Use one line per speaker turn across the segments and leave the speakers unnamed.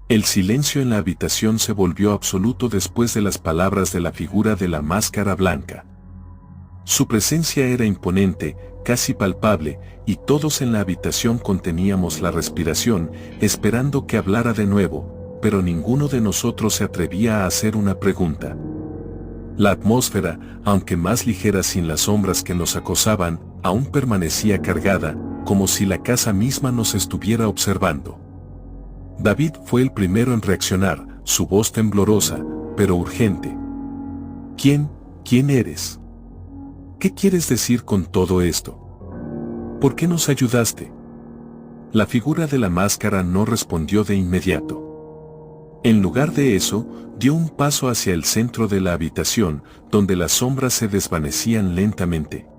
El silencio en la habitación se volvió absoluto después de las palabras de la figura de la máscara blanca. Su presencia era imponente, casi palpable, y todos en la habitación conteníamos la respiración, esperando que hablara de nuevo, pero ninguno de nosotros se atrevía a hacer una pregunta. La atmósfera, aunque más ligera sin las sombras que nos acosaban, aún permanecía cargada, como si la casa misma nos estuviera observando. David fue el primero en reaccionar, su voz temblorosa, pero urgente. ¿Quién eres? ¿Qué quieres decir con todo esto? ¿Por qué nos ayudaste? La figura de la máscara no respondió de inmediato. En lugar de eso, dio un paso hacia el centro de la habitación, donde las sombras se desvanecían lentamente.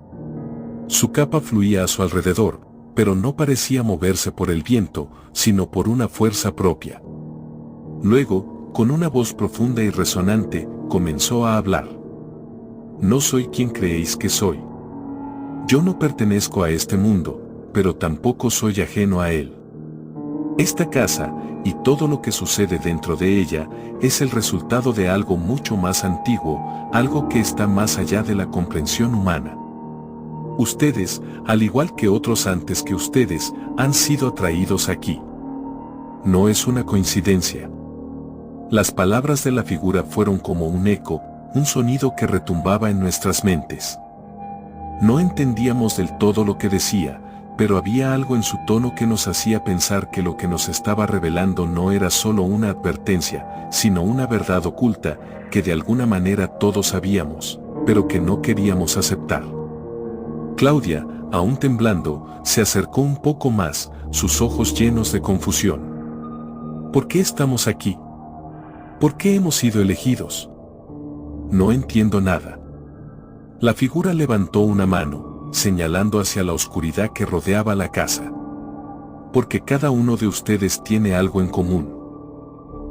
Su capa fluía a su alrededor, pero no parecía moverse por el viento, sino por una fuerza propia. Luego, con una voz profunda y resonante, comenzó a hablar. No soy quien creéis que soy. Yo no pertenezco a este mundo, pero tampoco soy ajeno a él. Esta casa, y todo lo que sucede dentro de ella, es el resultado de algo mucho más antiguo, algo que está más allá de la comprensión humana. Ustedes, al igual que otros antes que ustedes, han sido atraídos aquí. No es una coincidencia. Las palabras de la figura fueron como un eco, un sonido que retumbaba en nuestras mentes. No entendíamos del todo lo que decía, pero había algo en su tono que nos hacía pensar que lo que nos estaba revelando no era solo una advertencia, sino una verdad oculta, que de alguna manera todos sabíamos, pero que no queríamos aceptar. Claudia, aún temblando, se acercó un poco más, sus ojos llenos de confusión. ¿Por qué estamos aquí? ¿Por qué hemos sido elegidos? No entiendo nada. La figura levantó una mano, señalando hacia la oscuridad que rodeaba la casa. Porque cada uno de ustedes tiene algo en común.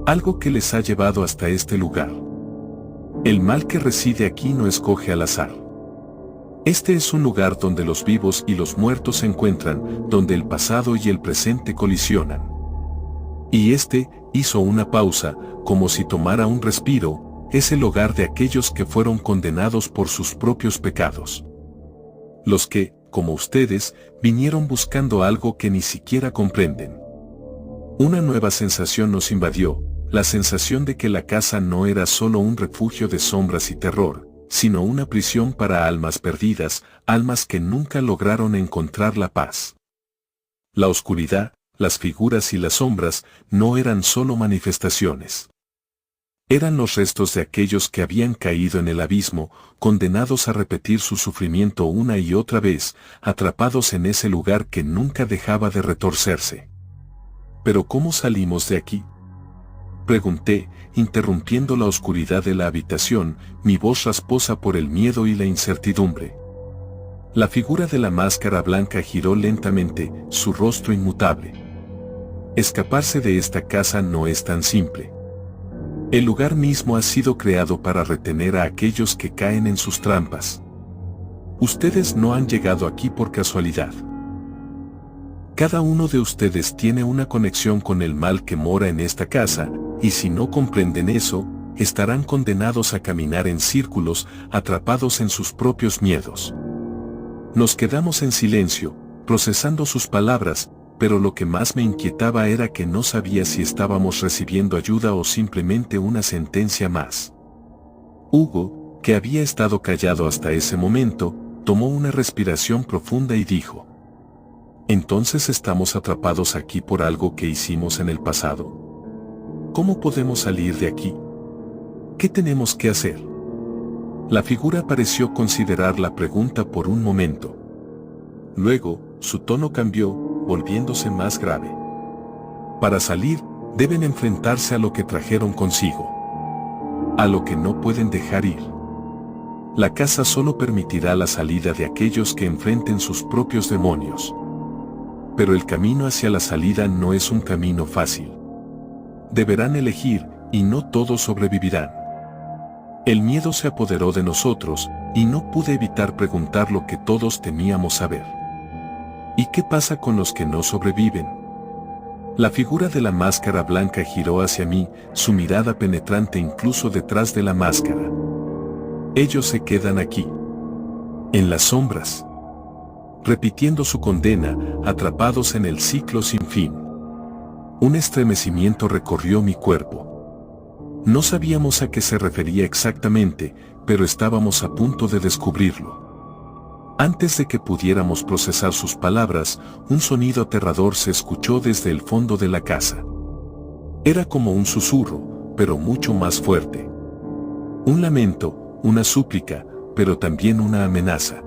Algo que les ha llevado hasta este lugar. El mal que reside aquí no escoge al azar. Este es un lugar donde los vivos y los muertos se encuentran, donde el pasado y el presente colisionan. Y hizo una pausa, como si tomara un respiro, es el hogar de aquellos que fueron condenados por sus propios pecados. Los que, como ustedes, vinieron buscando algo que ni siquiera comprenden. Una nueva sensación nos invadió, la sensación de que la casa no era solo un refugio de sombras y terror, sino una prisión para almas perdidas, almas que nunca lograron encontrar la paz. La oscuridad, las figuras y las sombras no eran solo manifestaciones. Eran los restos de aquellos que habían caído en el abismo, condenados a repetir su sufrimiento una y otra vez, atrapados en ese lugar que nunca dejaba de retorcerse. ¿Pero cómo salimos de aquí?, pregunté, interrumpiendo la oscuridad de la habitación, mi voz rasposa por el miedo y la incertidumbre. La figura de la máscara blanca giró lentamente, su rostro inmutable. Escaparse de esta casa no es tan simple. El lugar mismo ha sido creado para retener a aquellos que caen en sus trampas. Ustedes no han llegado aquí por casualidad. Cada uno de ustedes tiene una conexión con el mal que mora en esta casa, y si no comprenden eso, estarán condenados a caminar en círculos, atrapados en sus propios miedos. Nos quedamos en silencio, procesando sus palabras, pero lo que más me inquietaba era que no sabía si estábamos recibiendo ayuda o simplemente una sentencia más. Hugo, que había estado callado hasta ese momento, tomó una respiración profunda y dijo: ¿entonces estamos atrapados aquí por algo que hicimos en el pasado? ¿Cómo podemos salir de aquí? ¿Qué tenemos que hacer? La figura pareció considerar la pregunta por un momento. Luego, su tono cambió, volviéndose más grave. Para salir, deben enfrentarse a lo que trajeron consigo. A lo que no pueden dejar ir. La casa solo permitirá la salida de aquellos que enfrenten sus propios demonios. Pero el camino hacia la salida no es un camino fácil. Deberán elegir, y no todos sobrevivirán. El miedo se apoderó de nosotros, y no pude evitar preguntar lo que todos temíamos saber. ¿Y qué pasa con los que no sobreviven? La figura de la máscara blanca giró hacia mí, su mirada penetrante incluso detrás de la máscara. Ellos se quedan aquí, en las sombras, repitiendo su condena, atrapados en el ciclo sin fin. Un estremecimiento recorrió mi cuerpo. No sabíamos a qué se refería exactamente, pero estábamos a punto de descubrirlo. Antes de que pudiéramos procesar sus palabras, un sonido aterrador se escuchó desde el fondo de la casa. Era como un susurro, pero mucho más fuerte. Un lamento, una súplica, pero también una amenaza.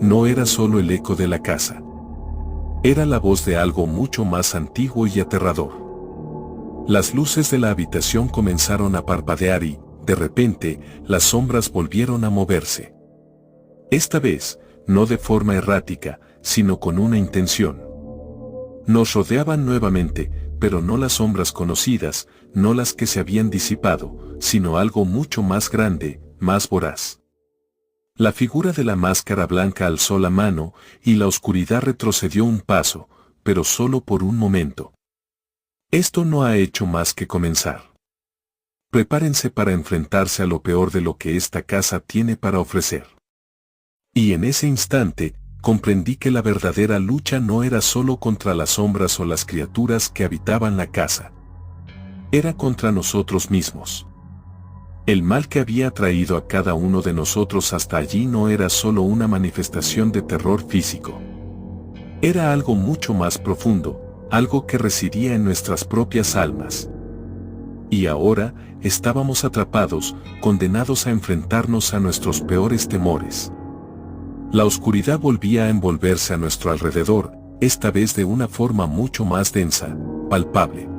No era solo el eco de la casa. Era la voz de algo mucho más antiguo y aterrador. Las luces de la habitación comenzaron a parpadear y, de repente, las sombras volvieron a moverse. Esta vez, no de forma errática, sino con una intención. Nos rodeaban nuevamente, pero no las sombras conocidas, no las que se habían disipado, sino algo mucho más grande, más voraz. La figura de la máscara blanca alzó la mano, y la oscuridad retrocedió un paso, pero solo por un momento. Esto no ha hecho más que comenzar. Prepárense para enfrentarse a lo peor de lo que esta casa tiene para ofrecer. Y en ese instante, comprendí que la verdadera lucha no era solo contra las sombras o las criaturas que habitaban la casa. Era contra nosotros mismos. El mal que había traído a cada uno de nosotros hasta allí no era solo una manifestación de terror físico. Era algo mucho más profundo, algo que residía en nuestras propias almas. Y ahora, estábamos atrapados, condenados a enfrentarnos a nuestros peores temores. La oscuridad volvía a envolverse a nuestro alrededor, esta vez de una forma mucho más densa, palpable.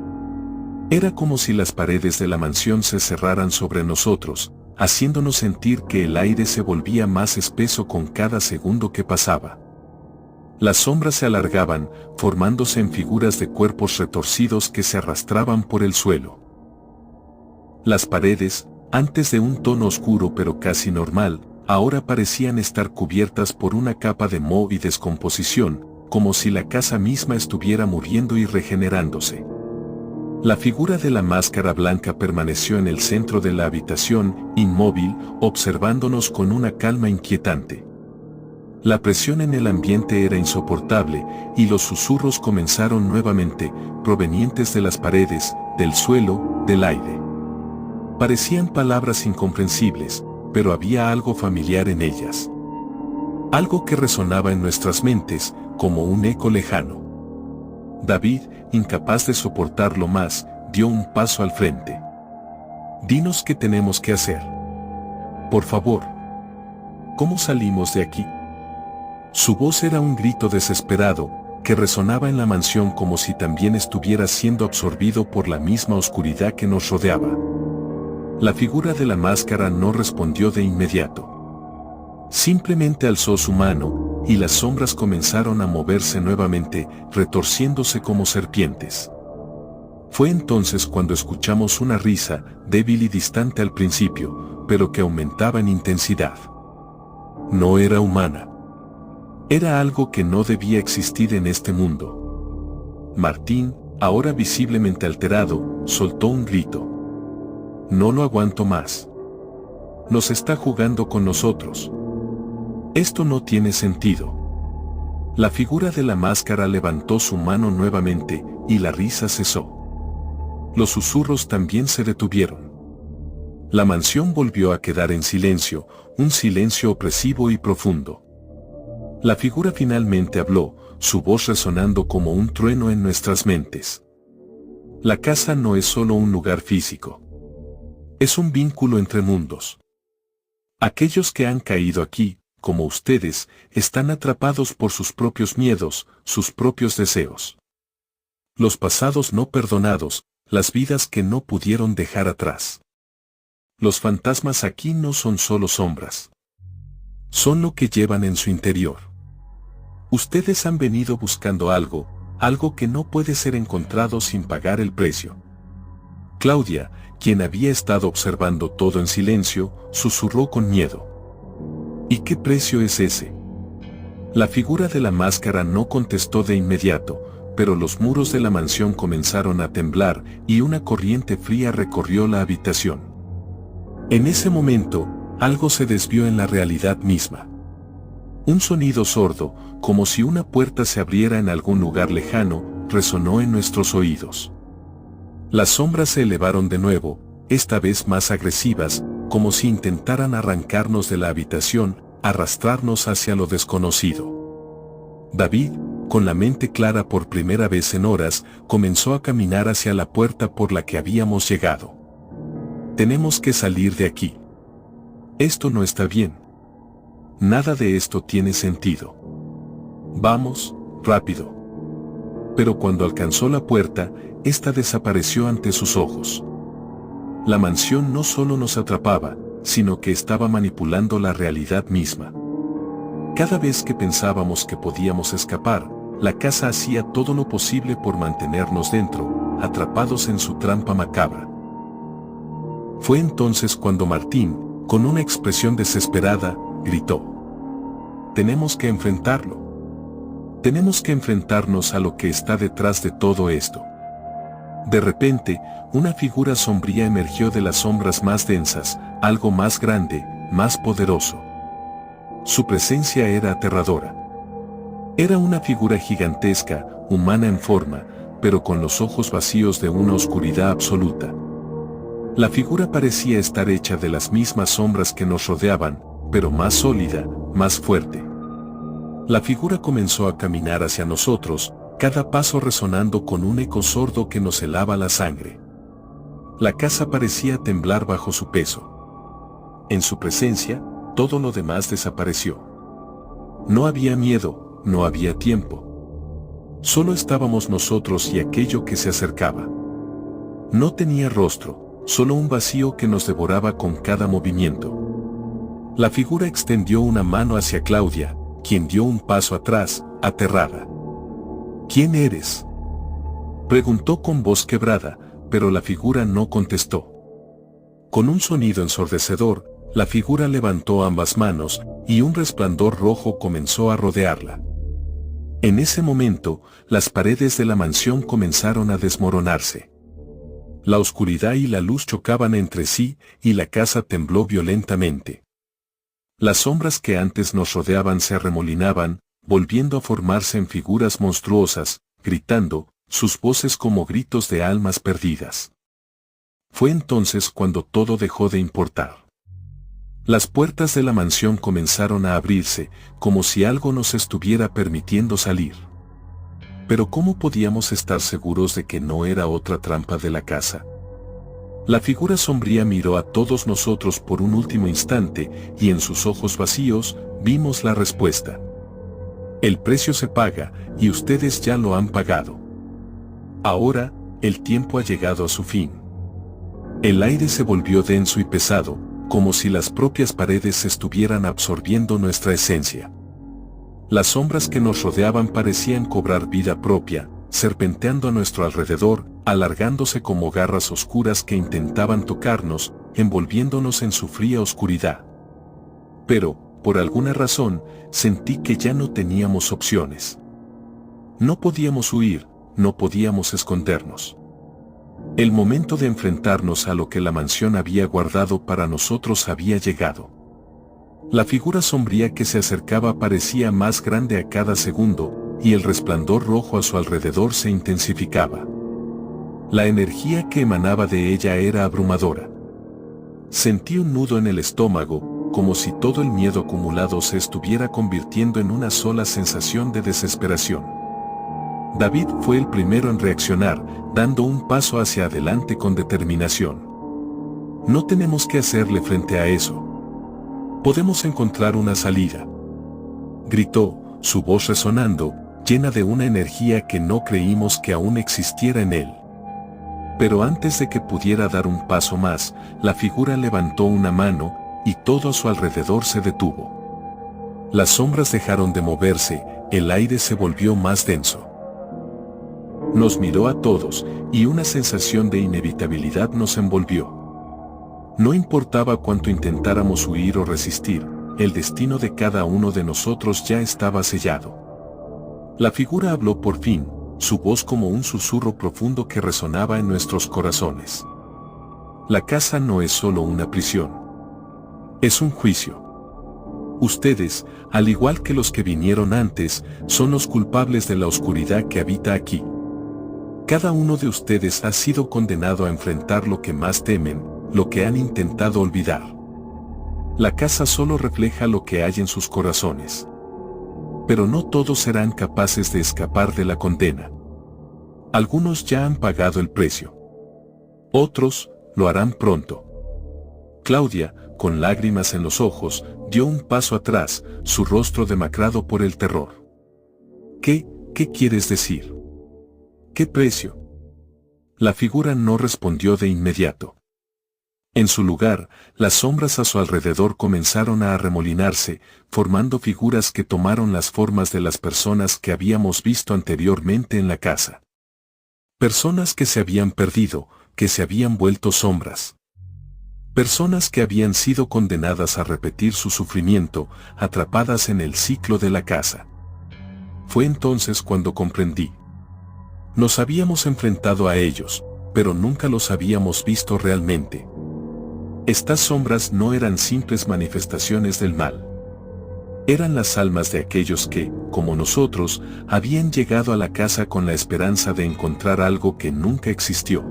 Era como si las paredes de la mansión se cerraran sobre nosotros, haciéndonos sentir que el aire se volvía más espeso con cada segundo que pasaba. Las sombras se alargaban, formándose en figuras de cuerpos retorcidos que se arrastraban por el suelo. Las paredes, antes de un tono oscuro pero casi normal, ahora parecían estar cubiertas por una capa de moho y descomposición, como si la casa misma estuviera muriendo y regenerándose. La figura de la máscara blanca permaneció en el centro de la habitación, inmóvil, observándonos con una calma inquietante. La presión en el ambiente era insoportable, y los susurros comenzaron nuevamente, provenientes de las paredes, del suelo, del aire. Parecían palabras incomprensibles, pero había algo familiar en ellas. Algo que resonaba en nuestras mentes, como un eco lejano. David, incapaz de soportarlo más, dio un paso al frente. «Dinos qué tenemos que hacer. Por favor. ¿Cómo salimos de aquí?» Su voz era un grito desesperado, que resonaba en la mansión como si también estuviera siendo absorbido por la misma oscuridad que nos rodeaba. La figura de la máscara no respondió de inmediato. Simplemente alzó su mano, y las sombras comenzaron a moverse nuevamente, retorciéndose como serpientes. Fue entonces cuando escuchamos una risa, débil y distante al principio, pero que aumentaba en intensidad. No era humana. Era algo que no debía existir en este mundo. Martín, ahora visiblemente alterado, soltó un grito. «No lo aguanto más. Nos está jugando con nosotros. Esto no tiene sentido». La figura de la máscara levantó su mano nuevamente, y la risa cesó. Los susurros también se detuvieron. La mansión volvió a quedar en silencio, un silencio opresivo y profundo. La figura finalmente habló, su voz resonando como un trueno en nuestras mentes. La casa no es solo un lugar físico. Es un vínculo entre mundos. Aquellos que han caído aquí, como ustedes, están atrapados por sus propios miedos, sus propios deseos. Los pasados no perdonados, las vidas que no pudieron dejar atrás. Los fantasmas aquí no son solo sombras. Son lo que llevan en su interior. Ustedes han venido buscando algo, algo que no puede ser encontrado sin pagar el precio. Claudia, quien había estado observando todo en silencio, susurró con miedo. ¿Y qué precio es ese? La figura de la máscara no contestó de inmediato, pero los muros de la mansión comenzaron a temblar y una corriente fría recorrió la habitación. En ese momento, algo se desvió en la realidad misma. Un sonido sordo, como si una puerta se abriera en algún lugar lejano, resonó en nuestros oídos. Las sombras se elevaron de nuevo, esta vez más agresivas, como si intentaran arrancarnos de la habitación, arrastrarnos hacia lo desconocido. David, con la mente clara por primera vez en horas, comenzó a caminar hacia la puerta por la que habíamos llegado. Tenemos que salir de aquí. Esto no está bien. Nada de esto tiene sentido. Vamos, rápido. Pero cuando alcanzó la puerta, esta desapareció ante sus ojos. La mansión no solo nos atrapaba, sino que estaba manipulando la realidad misma. Cada vez que pensábamos que podíamos escapar, la casa hacía todo lo posible por mantenernos dentro, atrapados en su trampa macabra. Fue entonces cuando Martín, con una expresión desesperada, gritó: «Tenemos que enfrentarlo. Tenemos que enfrentarnos a lo que está detrás de todo esto». De repente, una figura sombría emergió de las sombras más densas, algo más grande, más poderoso. Su presencia era aterradora. Era una figura gigantesca, humana en forma, pero con los ojos vacíos de una oscuridad absoluta. La figura parecía estar hecha de las mismas sombras que nos rodeaban, pero más sólida, más fuerte. La figura comenzó a caminar hacia nosotros, cada paso resonando con un eco sordo que nos helaba la sangre. La casa parecía temblar bajo su peso. En su presencia, todo lo demás desapareció. No había miedo, no había tiempo. Solo estábamos nosotros y aquello que se acercaba. No tenía rostro, solo un vacío que nos devoraba con cada movimiento. La figura extendió una mano hacia Claudia, quien dio un paso atrás, aterrada. «¿Quién eres?», preguntó con voz quebrada, pero la figura no contestó. Con un sonido ensordecedor, la figura levantó ambas manos, y un resplandor rojo comenzó a rodearla. En ese momento, las paredes de la mansión comenzaron a desmoronarse. La oscuridad y la luz chocaban entre sí, y la casa tembló violentamente. Las sombras que antes nos rodeaban se arremolinaban, volviendo a formarse en figuras monstruosas, gritando, sus voces como gritos de almas perdidas. Fue entonces cuando todo dejó de importar. Las puertas de la mansión comenzaron a abrirse, como si algo nos estuviera permitiendo salir. Pero ¿cómo podíamos estar seguros de que no era otra trampa de la casa? La figura sombría miró a todos nosotros por un último instante, y en sus ojos vacíos, vimos la respuesta. El precio se paga, y ustedes ya lo han pagado. Ahora, el tiempo ha llegado a su fin. El aire se volvió denso y pesado, como si las propias paredes estuvieran absorbiendo nuestra esencia. Las sombras que nos rodeaban parecían cobrar vida propia, serpenteando a nuestro alrededor, alargándose como garras oscuras que intentaban tocarnos, envolviéndonos en su fría oscuridad. Pero, por alguna razón, sentí que ya no teníamos opciones. No podíamos huir, no podíamos escondernos. El momento de enfrentarnos a lo que la mansión había guardado para nosotros había llegado. La figura sombría que se acercaba parecía más grande a cada segundo, y el resplandor rojo a su alrededor se intensificaba. La energía que emanaba de ella era abrumadora. Sentí un nudo en el estómago, como si todo el miedo acumulado se estuviera convirtiendo en una sola sensación de desesperación. David fue el primero en reaccionar, dando un paso hacia adelante con determinación. No tenemos que hacerle frente a eso. Podemos encontrar una salida. Gritó, su voz resonando, llena de una energía que no creímos que aún existiera en él. Pero antes de que pudiera dar un paso más, la figura levantó una mano, y todo a su alrededor se detuvo. Las sombras dejaron de moverse, el aire se volvió más denso. Nos miró a todos, y una sensación de inevitabilidad nos envolvió. No importaba cuánto intentáramos huir o resistir, el destino de cada uno de nosotros ya estaba sellado. La figura habló por fin, su voz como un susurro profundo que resonaba en nuestros corazones. La casa no es solo una prisión. Es un juicio. Ustedes, al igual que los que vinieron antes, son los culpables de la oscuridad que habita aquí. Cada uno de ustedes ha sido condenado a enfrentar lo que más temen, lo que han intentado olvidar. La casa solo refleja lo que hay en sus corazones. Pero no todos serán capaces de escapar de la condena. Algunos ya han pagado el precio. Otros lo harán pronto. Claudia, con lágrimas en los ojos, dio un paso atrás, su rostro demacrado por el terror. ¿Qué quieres decir? ¿Qué precio? La figura no respondió de inmediato. En su lugar, las sombras a su alrededor comenzaron a arremolinarse, formando figuras que tomaron las formas de las personas que habíamos visto anteriormente en la casa. Personas que se habían perdido, que se habían vuelto sombras. Personas que habían sido condenadas a repetir su sufrimiento, atrapadas en el ciclo de la casa. Fue entonces cuando comprendí. Nos habíamos enfrentado a ellos, pero nunca los habíamos visto realmente. Estas sombras no eran simples manifestaciones del mal. Eran las almas de aquellos que, como nosotros, habían llegado a la casa con la esperanza de encontrar algo que nunca existió.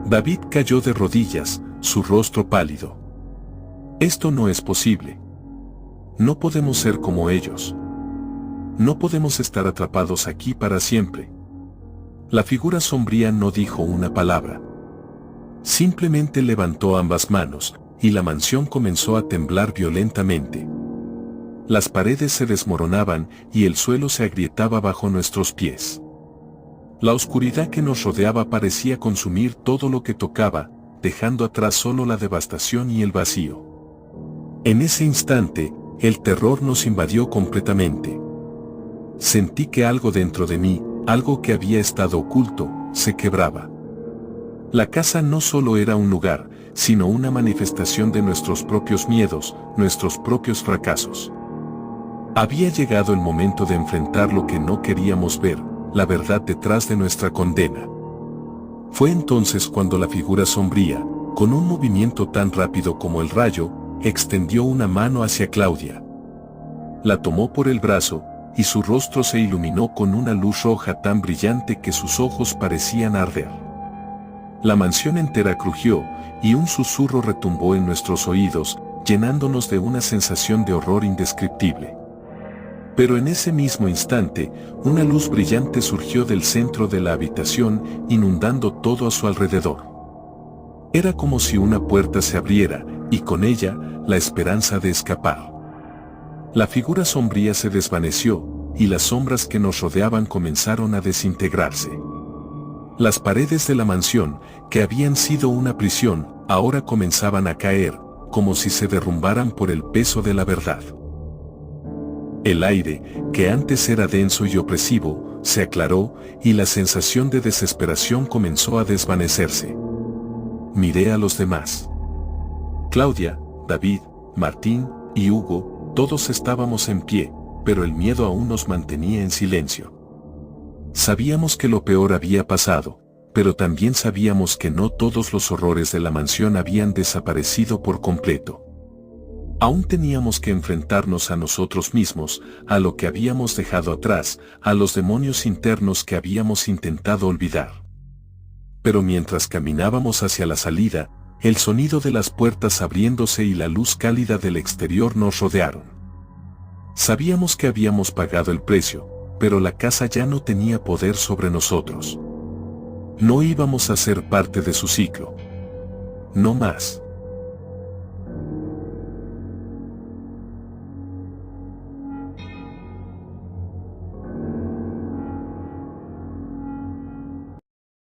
David cayó de rodillas, su rostro pálido. Esto no es posible. No podemos ser como ellos. No podemos estar atrapados aquí para siempre. La figura sombría no dijo una palabra. Simplemente levantó ambas manos, y la mansión comenzó a temblar violentamente. Las paredes se desmoronaban y el suelo se agrietaba bajo nuestros pies. La oscuridad que nos rodeaba parecía consumir todo lo que tocaba, dejando atrás solo la devastación y el vacío. En ese instante, el terror nos invadió completamente. Sentí que algo dentro de mí, algo que había estado oculto, se quebraba. La casa no solo era un lugar, sino una manifestación de nuestros propios miedos, nuestros propios fracasos. Había llegado el momento de enfrentar lo que no queríamos ver, la verdad detrás de nuestra condena. Fue entonces cuando la figura sombría, con un movimiento tan rápido como el rayo, extendió una mano hacia Claudia. La tomó por el brazo, y su rostro se iluminó con una luz roja tan brillante que sus ojos parecían arder. La mansión entera crujió, y un susurro retumbó en nuestros oídos, llenándonos de una sensación de horror indescriptible. Pero en ese mismo instante, una luz brillante surgió del centro de la habitación, inundando todo a su alrededor. Era como si una puerta se abriera, y con ella, la esperanza de escapar. La figura sombría se desvaneció, y las sombras que nos rodeaban comenzaron a desintegrarse. Las paredes de la mansión, que habían sido una prisión, ahora comenzaban a caer, como si se derrumbaran por el peso de la verdad. El aire, que antes era denso y opresivo, se aclaró, y la sensación de desesperación comenzó a desvanecerse. Miré a los demás. Claudia, David, Martín y Hugo, todos estábamos en pie, pero el miedo aún nos mantenía en silencio. Sabíamos que lo peor había pasado, pero también sabíamos que no todos los horrores de la mansión habían desaparecido por completo. Aún teníamos que enfrentarnos a nosotros mismos, a lo que habíamos dejado atrás, a los demonios internos que habíamos intentado olvidar. Pero mientras caminábamos hacia la salida, el sonido de las puertas abriéndose y la luz cálida del exterior nos rodearon. Sabíamos que habíamos pagado el precio, pero la casa ya no tenía poder sobre nosotros. No íbamos a ser parte de su ciclo. No más.